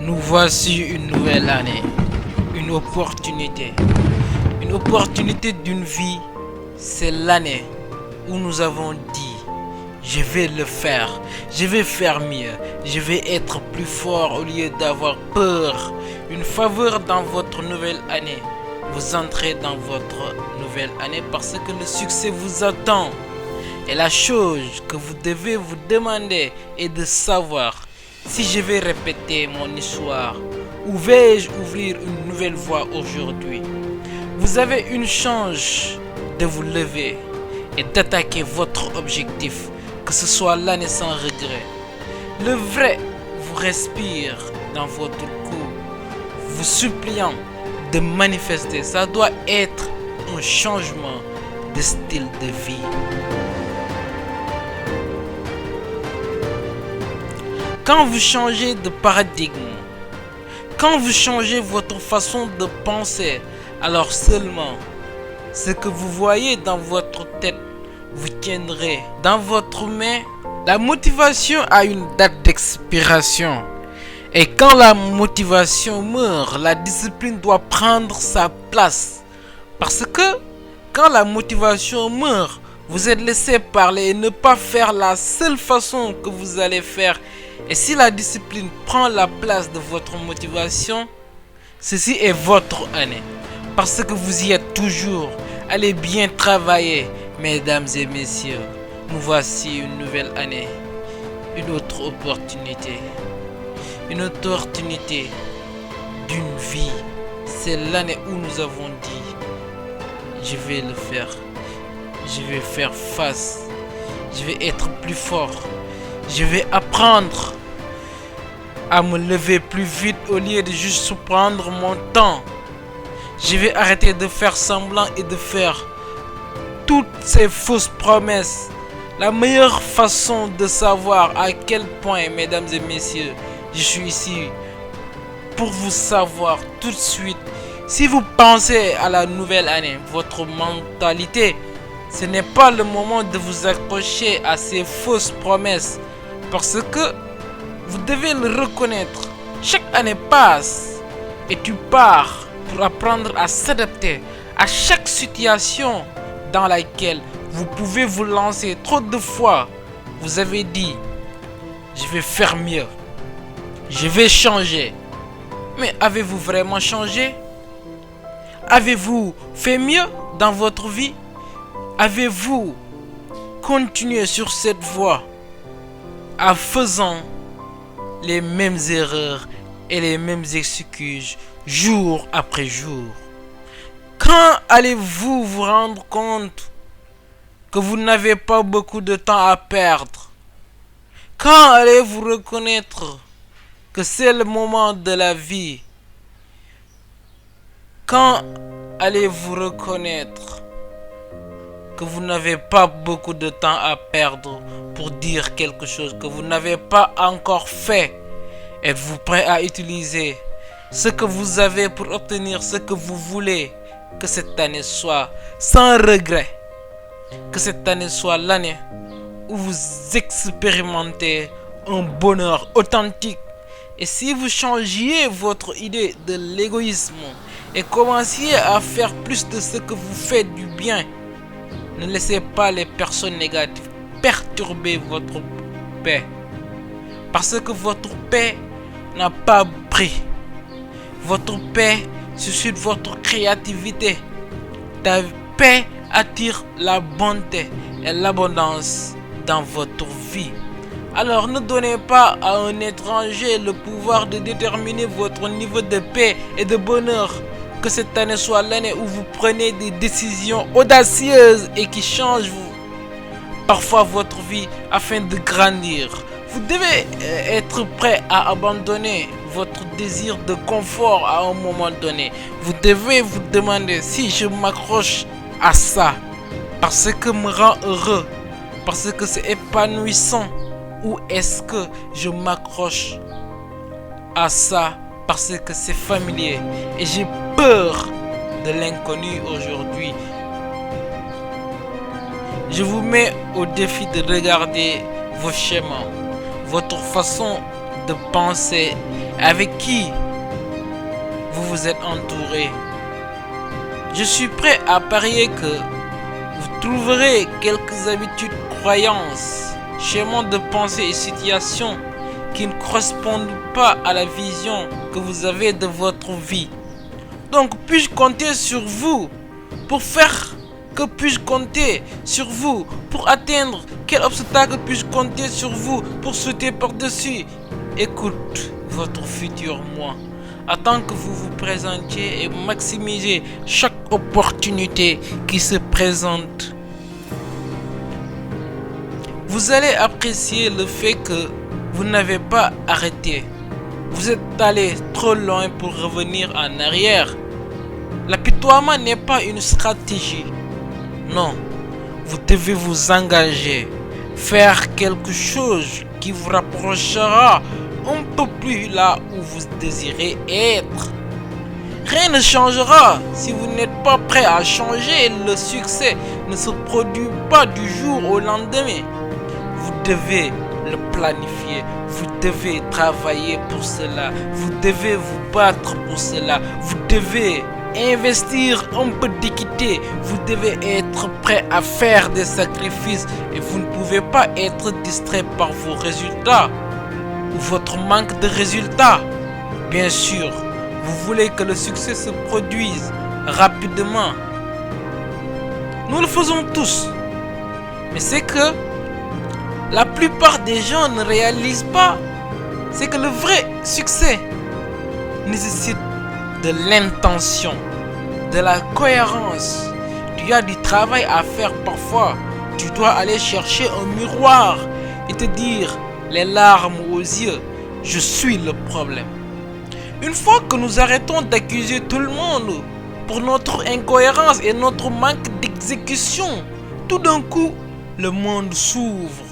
Nous voici une nouvelle année, une opportunité. Une opportunité d'une vie, c'est l'année où nous avons dit, je vais le faire, je vais faire mieux, je vais être plus fort au lieu d'avoir peur. Une faveur dans votre nouvelle année. Vous entrez dans votre nouvelle année parce que le succès vous attend. Et la chose que vous devez vous demander est de savoir si je vais répéter mon histoire ou vais-je ouvrir une nouvelle voie aujourd'hui. Vous avez une chance de vous lever et d'attaquer votre objectif, que ce soit l'année sans regret. Le vrai vous respire dans votre cou, vous suppliant de manifester. Ça doit être un changement de style de vie. Quand vous changez de paradigme, quand vous changez votre façon de penser, alors seulement ce que vous voyez dans votre tête vous tiendrez dans votre main. La motivation a une date d'expiration. Et quand la motivation meurt, la discipline doit prendre sa place. Parce que quand la motivation meurt, vous êtes laissé parler et ne pas faire la seule façon que vous allez faire. Et si la discipline prend la place de votre motivation, ceci est votre année. Parce que vous y êtes toujours. Allez bien travailler, mesdames et messieurs. Nous voici une nouvelle année. Une autre opportunité. Une opportunité d'une vie. C'est l'année où nous avons dit, je vais le faire. Je vais faire face. Je vais être plus fort. Je vais apprendre à me lever plus vite au lieu de juste prendre mon temps. Je vais arrêter de faire semblant et de faire toutes ces fausses promesses. La meilleure façon de savoir à quel point, mesdames et messieurs, je suis ici pour vous savoir tout de suite. Si vous pensez à la nouvelle année, votre mentalité, ce n'est pas le moment de vous accrocher à ces fausses promesses. Parce que vous devez le reconnaître. Chaque année passe et tu pars pour apprendre à s'adapter à chaque situation dans laquelle vous pouvez vous lancer. Trop de fois, vous avez dit, je vais faire mieux. Je vais changer. Mais avez-vous vraiment changé? Avez-vous fait mieux dans votre vie? Avez-vous continué sur cette voie en faisant les mêmes erreurs et les mêmes excuses jour après jour? Quand allez-vous vous rendre compte que vous n'avez pas beaucoup de temps à perdre? Quand allez-vous reconnaître que c'est le moment de la vie? Quand allez-vous reconnaître que vous n'avez pas beaucoup de temps à perdre pour dire quelque chose que vous n'avez pas encore fait? Êtes-vous prêt à utiliser ce que vous avez pour obtenir ce que vous voulez? Que cette année soit sans regret. Que cette année soit l'année où vous expérimentez un bonheur authentique. Et si vous changiez votre idée de l'égoïsme et commenciez à faire plus de ce que vous faites du bien, ne laissez pas les personnes négatives perturber votre paix. Parce que votre paix n'a pas prix. Votre paix suscite votre créativité. Ta paix attire la bonté et l'abondance dans votre vie. Alors ne donnez pas à un étranger le pouvoir de déterminer votre niveau de paix et de bonheur. Que cette année soit l'année où vous prenez des décisions audacieuses et qui changent parfois votre vie afin de grandir. Vous devez être prêt à abandonner votre désir de confort à un moment donné. Vous devez vous demander si je m'accroche à ça parce que me rend heureux, parce que c'est épanouissant, ou est-ce que je m'accroche à ça parce que c'est familier et j'ai peur de l'inconnu aujourd'hui. Je vous mets au défi de regarder vos schémas, votre façon de penser avec qui vous vous êtes entouré. Je suis prêt à parier que vous trouverez quelques habitudes, croyances, schémas de pensée et situations qui ne correspondent pas à la vision que vous avez de votre vie. Donc, puis-je compter sur vous pour faire? Que puis-je compter sur vous pour atteindre? Quel obstacle puis-je compter sur vous pour sauter par-dessus? Écoute votre futur moi. Attends que vous vous présentiez et maximisez chaque opportunité qui se présente. Vous allez apprécier le fait que vous n'avez pas arrêté. Vous êtes allé trop loin pour revenir en arrière. L'apitoiement n'est pas une stratégie. Non, vous devez vous engager, faire quelque chose qui vous rapprochera un peu plus là où vous désirez être. Rien ne changera si vous n'êtes pas prêt à changer. Le succès ne se produit pas du jour au lendemain. Vous devez le planifier, vous devez travailler pour cela, vous devez vous battre pour cela, vous devez investir un peu d'équité, vous devez être prêt à faire des sacrifices et vous ne pouvez pas être distrait par vos résultats ou votre manque de résultats. Bien sûr, vous voulez que le succès se produise rapidement. Nous le faisons tous, mais c'est que la plupart des gens ne réalisent pas, c'est que le vrai succès nécessite de l'intention, de la cohérence. Tu as du travail à faire parfois. Tu dois aller chercher un miroir et te dire, les larmes aux yeux, je suis le problème. Une fois que nous arrêtons d'accuser tout le monde pour notre incohérence et notre manque d'exécution, tout d'un coup, le monde s'ouvre.